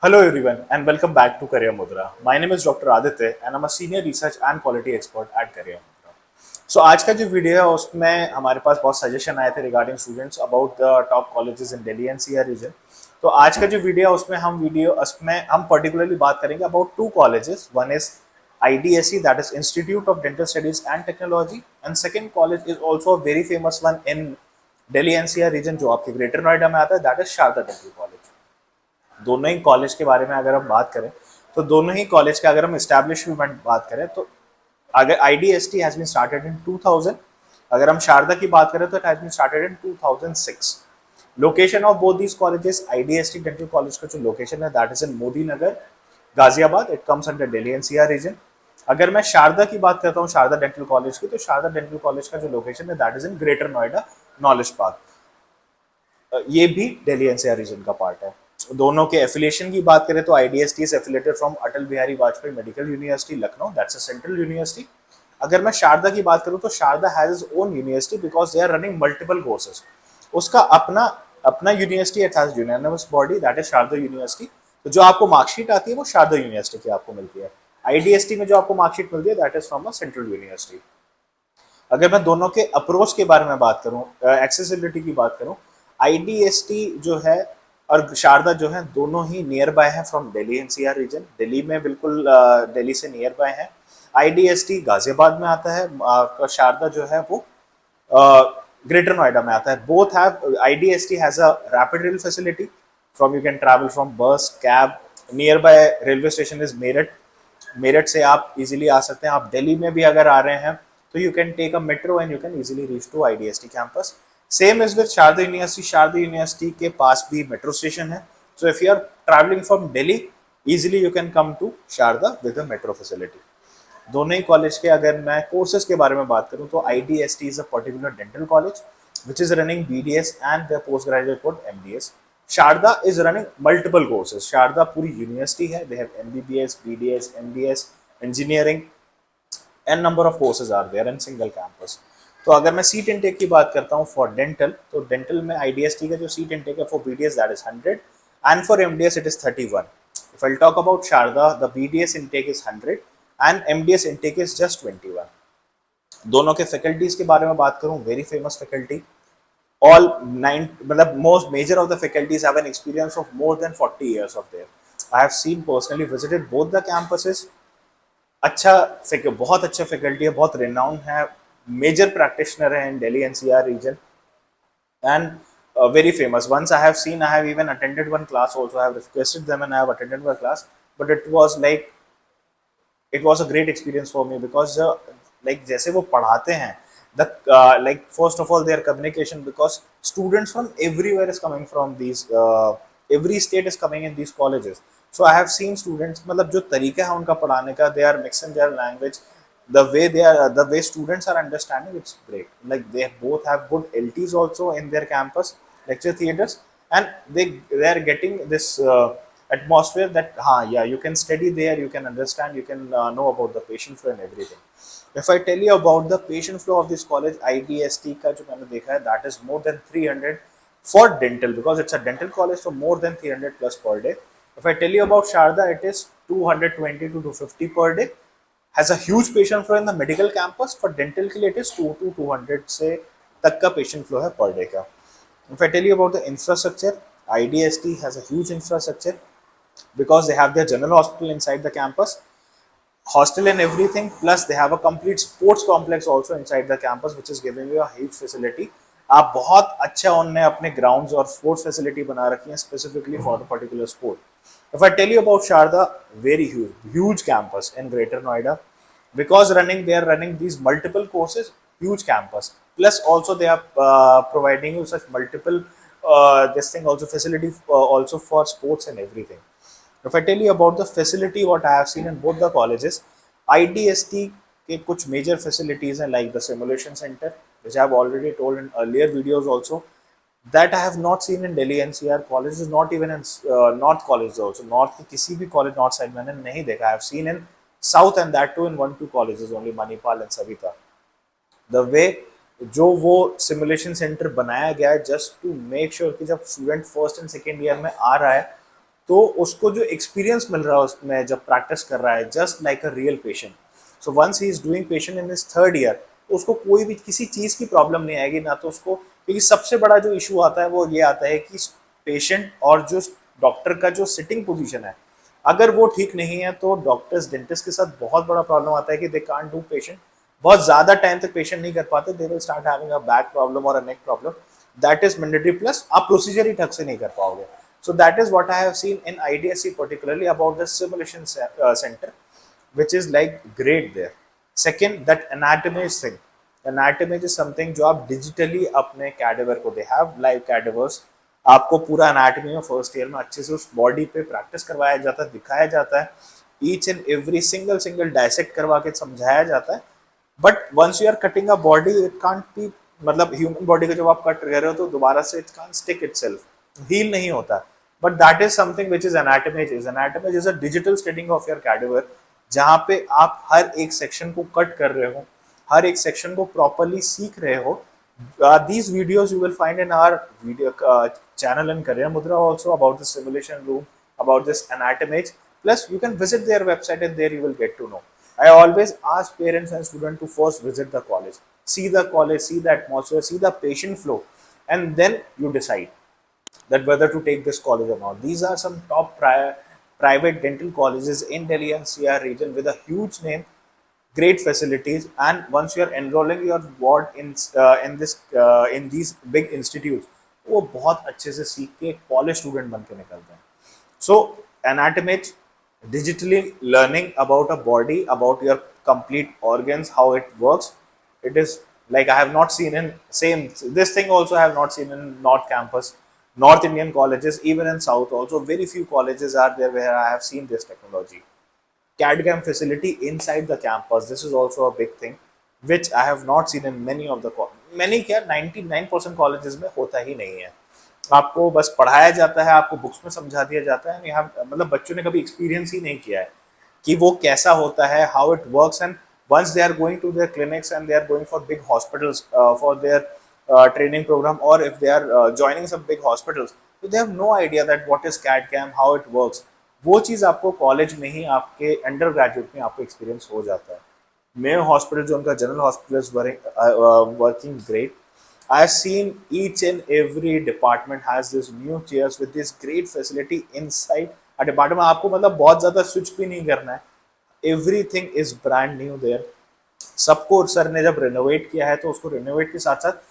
Hello everyone and welcome back to Career Mudra. My name is Dr. Aditya and I'm a senior research and quality expert at Career Mudra. So आज का जो video है उसमें हमारे पास बहुत suggestion आए थे regarding students about the top colleges in Delhi NCR reason. तो आज का जो वीडियो है उसमें हम पर्टिकुलरली बात करेंगे about two colleges. One is IDSE, that is Institute of Dental Studies and Technology, and second college is also a very famous one in Delhi NCR region जो आपके ग्रेटर नोएडा में आता है, that is Sharda dental college. दोनों ही college के बारे में अगर हम बात करें तो दोनों ही कॉलेज का अगर हम एस्टैब्लिशमेंट बात करें तो अगर IDST has been started in 2000, अगर हम शारदा की बात करें तो it has been started in 2006। Location of both these colleges, IDST dental college का जो लोकेशन है that is in Modi Nagar, Ghaziabad. It comes under Delhi NCR region. अगर मैं शारदा की बात करता हूँ, शारदा डेंटल कॉलेज की, तो शारदा डेंटल कॉलेज का जो लोकेशन है that is in Greater Noida, knowledge park. ये भी दिल्ली एनसीआर रीजन का पार्ट है। दोनों के एफिलिएशन की बात करें तो IDST is affiliated from Atal Bihari Vajpayee medical university Lucknow, that's a central university. अगर मैं शारदा की बात करूं तो Sharda has its own university because they are running multiple courses. उसका अपना अपना university has unanimous body, that is Sharda university. तो जो आपको मार्कशीट आती है वो शारदा यूनिवर्सिटी की आपको मिलती है। IDST में जो आपको मार्कशीट मिलती है that is from a central university. अगर मैं दोनों के अप्रोच के बारे में बात करूं, एक्सेसिबिलिटी की बात करूं, IDST जो है और शारदा जो है दोनों ही नियर बाय है from Delhi NCR reason. Delhi में बिल्कुल दिल्ली से नियर बाय है। IDST गाजियाबाद में आता है, शारदा जो है वो ग्रेटर नोएडा में आता है। Both have IDST has a rapid rail facility from you can travel from bus cab. Nearby railway station is Meerut. Meerut से आप इजीली आ सकते हैं। आप दिल्ली में भी अगर आ रहे हैं तो you can take a metro and you can easily reach to IDST campus. Same is with Sharda university. Sharda university के पास भी मेट्रो स्टेशन है। So if you are travelling from Delhi easily you can come to Sharda with a metro facility. दोनों ही college के अगर मैं courses के बारे में बात करूं तो IDST is a particular dental college which is running BDS and their postgraduate called MDS. Sharda is running multiple courses. Sharda पूरी यूनिवर्सिटी है। They have MBBS, BDS, MDS, engineering, n number of courses are there in single campus. तो अगर मैं seat intake की बात करता हूँ for dental, तो डेंटल में IDST का जो सीट इनटेक है for BDS that is 100 and for MDS it is 31. If I'll talk about Sharda, the BDS intake is 100 and MDS intake is just 21. दोनों के फैकल्टीज के बारे में बात करूं, very famous faculty. All nine मतलब most major of the faculties have an experience of more than 40 years of there. I have seen personally visited both the campuses. बहुत अच्छा फैकल्टी है, बहुत रिनाउंड है, मेजर प्रैक्टिशनर है in Delhi NCR region and very famous. Once I have seen, I have even attended one class also. I have requested them and I have attended one class, but it was a great experience for me because like जैसे वो पढ़ाते हैं, the like first of all their communication, because students from everywhere is coming from these every state is coming in these colleges. So I have seen students, मतलब जो तरीका है उनका पढ़ाने का, they are mixing their language, the way students are understanding, it's great. Like they both have good LTs also in their campus lecture theaters, and they are getting this atmosphere that yeah, you can study there, you can understand, you can know about the patient flow and everything. If I tell you about the patient flow of this college, IDST का जो मैंने देखा है that is more than 300 for dental, because it's a dental college, so more than 300 plus per day. If I tell you about Sharda, it is 220 to 250 per day. Has a huge patient flow in the medical campus. For dental के लिए it is 2 to 200 से तक का patient flow है per day का. If I tell you about the infrastructure, IDST has a huge infrastructure because they have their general hospital inside the campus, hostel and everything, plus they have a complete sports complex also inside the campus which is giving you a huge facility. आप बहुत अच्छा उन्होंने अपने grounds और sports facility बना रखी है specifically for the particular sport. If I tell you about Sharda, very huge campus in Greater Noida, because they are running these multiple courses, huge campus. Plus also they are providing you such multiple this thing also facility also for sports and everything. If I tell you about the facility what I have seen in both the colleges, IDST के कुछ major facilities हैं like the simulation center, which I have already told in earlier videos also, that I have not seen in Delhi NCR colleges, not even in North colleges also. North की किसी भी college North side मैंने नहीं देखा. I have seen in South and that too in 1-2 colleges only, Manipal and Savita. The way जो वो simulation centre बनाया गया है जस्ट टू मेक श्योर कि जब student first and second year में आ रहा है तो उसको जो एक्सपीरियंस मिल रहा है उसमें जब प्रैक्टिस कर रहा है, just like a real patient. So once he is doing patient in his third year, तो उसको कोई भी किसी चीज़ की प्रॉब्लम नहीं आएगी ना, तो उसको, क्योंकि सबसे बड़ा जो इशू आता है वो ये आता है कि पेशेंट और जो डॉक्टर का जो सिटिंग पोजीशन है, अगर वो ठीक नहीं है तो डॉक्टर्स डेंटिस्ट के साथ बहुत बड़ा प्रॉब्लम आता है कि दे कांट डू पेशेंट, बहुत ज्यादा टाइम तक पेशेंट नहीं कर पाते, they will start having a back problem और a neck problem, that is mandatory, plus आप प्रोसीजर ही ढंग से नहीं कर पाओगे। So that is what I have seen in IDSC particularly about the simulation centre, which is like great there. Second, that anatomist thing. Anatomist is something जो आप digitally अपने कैडेवर को, they have live cadavers, आपको पूरा anatomy में first year में अच्छे से उस बॉडी पे प्रैक्टिस करवाया जाता है, दिखाया जाता है, each and every single dissect करवा के समझाया जाता है। But once you are cutting a body, it can't be, मतलब ह्यूमन बॉडी को जब आप कट कर रहे हो तो दोबारा से it can't stick itself, heal नहीं होता। But that is something which is anatomy is a digital studying of your cadaver, जहाँ पे आप हर एक सेक्शन को कट कर रहे हो, हर एक सेक्शन को प्रॉपरली सीख रहे हो। These videos you will find in our video channel in Career Mudra also, about the simulation room, about this anatomy. Plus, you can visit their website and there you will get to know. I always ask parents and students to first visit the college, see the atmosphere, see the patient flow, and then you decide that whether to take this college or not. These are some top private dental colleges in Delhi and CR region with a huge name, great facilities, and once you are enrolling your ward in these big institutes, वो बहुत अच्छे से सीख के एक college student बन के निकलते हैं। So anatomy, digitally learning about a body, about your complete organs, how it works. It is like I have not seen in same this thing also I have not seen in North Campus, North Indian colleges, even in South also. Very few colleges are there where I have seen this technology. CAD/CAM facility inside the campus. This is also a big thing, which I have not seen in many of the many क्या 99% colleges में होता ही नहीं है। आपको बस पढ़ाया जाता है, आपको बुक्स में समझा दिया जाता है, यहाँ मतलब बच्चों ने कभी एक्सपीरियंस ही नहीं किया है कि वो कैसा होता है, how it works. And once they are going to their clinics and they are going for big hospitals for their training program, or if they are joining some big hospitals, so they have no idea that what is CAD/CAM, how it works। वो चीज़ आपको college में ही आपके under graduate में आपको experience हो जाता है। Mayo hospital जो उनका general hospital is working great। I've seen each and every department has this new chairs with this great facility inside a department। आपको मतलब बहुत ज़्यादा स्विच भी नहीं करना है, everything is brand new there। सबको सर ने जब रेनोवेट किया है तो उसको रेनोवेट के साथ साथ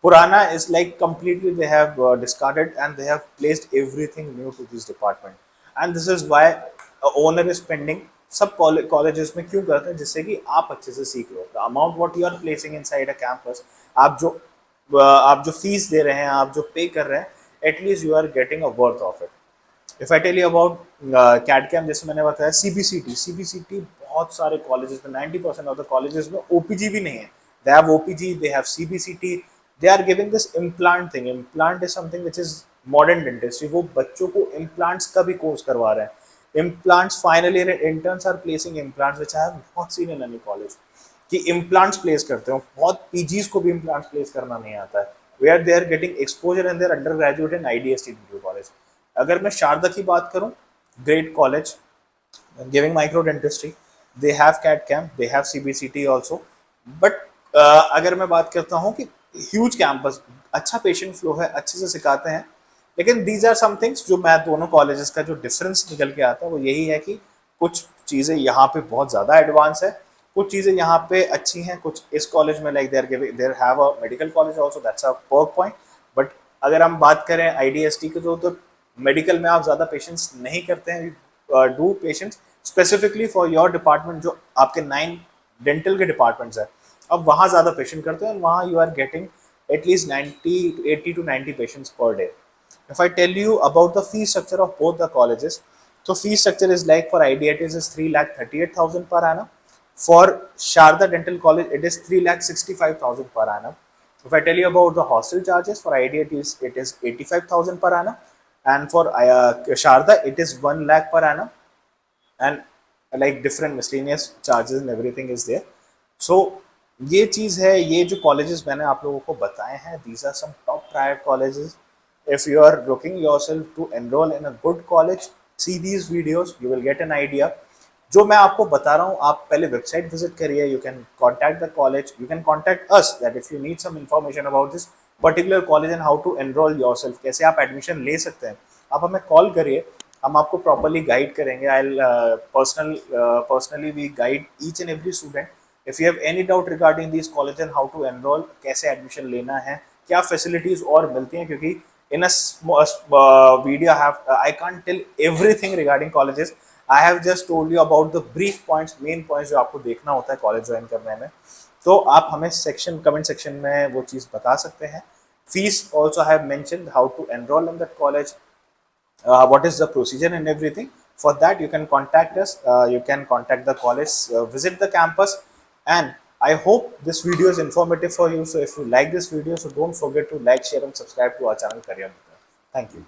पुराना is like completely they have discarded and they have placed everything new to this department। and this is why owner is spending, सब कॉलेजेस में क्यों करते हैं, जिससे कि आप अच्छे से सीख लो। The amount what you are placing inside a campus, आप जो फीस दे रहे हैं, आप जो पे कर रहे हैं, at least you are getting a worth of it. If I tell you about CAD CAM, जैसे मैंने बताया सीबीसीटी बहुत सारे कॉलेजेस में 90% ऑफ द कॉलेजेस में ओपीजी भी नहीं है। They have OPG, they have CBCT, they are giving this implant thing. Implant is something which is modern dentistry. वो बच्चों को इम्प्लांट्स का भी कोर्स करवा रहे हैं। Implants, final year interns are placing implants, which I have not seen in any college कि implants place करते हो। बहुत पीजीज को भी इम्प्लांट्स प्लेस करना नहीं आता है। Where they are getting exposure and their undergraduate in IDST college. अगर मैं शारदा की बात करूं, great college giving micro dentistry, they have CAD CAM, they have CBCT also. But अगर मैं बात करता हूं कि ह्यूज कैंपस, अच्छा पेशेंट फ्लो है, अच्छे से सिखाते हैं, लेकिन दीज आर सम थिंग्स जो मैं दोनों कॉलेजेस का जो डिफरेंस निकल के आता है वो यही है कि कुछ चीज़ें यहाँ पे बहुत ज़्यादा एडवांस है, कुछ चीज़ें यहाँ पे अच्छी हैं, कुछ इस कॉलेज में like there have a medical college also, that's a perk point. But अगर हम बात करें आईडीएसटी की, तो मेडिकल में आप ज़्यादा पेशेंट्स नहीं करते हैं। Do patients specifically for your department, जो आपके 9 डेंटल के डिपार्टमेंट्स हैं, अब वहाँ ज़्यादा पेशेंट करते हैं, वहाँ you are getting at least 80 to 90 patients per day. If I tell you about the fee structure of both the colleges, so fee structure is like for IDITs is 3,38,000 per annum. For Sharda Dental College, it is 3,65,000 per annum. If I tell you about the hostel charges, for IDITs it is 85,000 per annum, and for Sharda it is 1 lakh per annum, and like different miscellaneous charges and everything is there. So ये चीज़ है, ये जो colleges मैंने आप लोगों को बताए हैं, these are some top private colleges। If you are looking yourself to enroll in a good college, see these videos, you will get an idea. जो मैं आपको बता रहा हूँ, आप पहले वेबसाइट विजिट करिए, you can contact the college, you can contact us that if you need some information about this particular college and how to enrol yourself, कैसे आप एडमिशन ले सकते हैं, आप हमें कॉल करिए, हम आपको प्रॉपरली गाइड करेंगे। I personally we guide each and every student. If you have any doubt regarding this college and how to enrol, कैसे एडमिशन लेना है, क्या फैसिलिटीज और मिलती हैं, क्योंकि in a video I can't tell everything regarding colleges. I have just told you about the brief points, main points जो आपको देखना होता है कॉलेज ज्वाइन करने में। तो आप हमें कमेंट सेक्शन में वो चीज़ बता सकते हैं। Fees also I have mentioned, how to enrol in that college, what is the procedure and everything. For that you can contact us, you can contact the college, visit the campus, and I hope this video is informative for you. So if you like this video, so don't forget to like, share and subscribe to our channel Career Mitra. Thank you.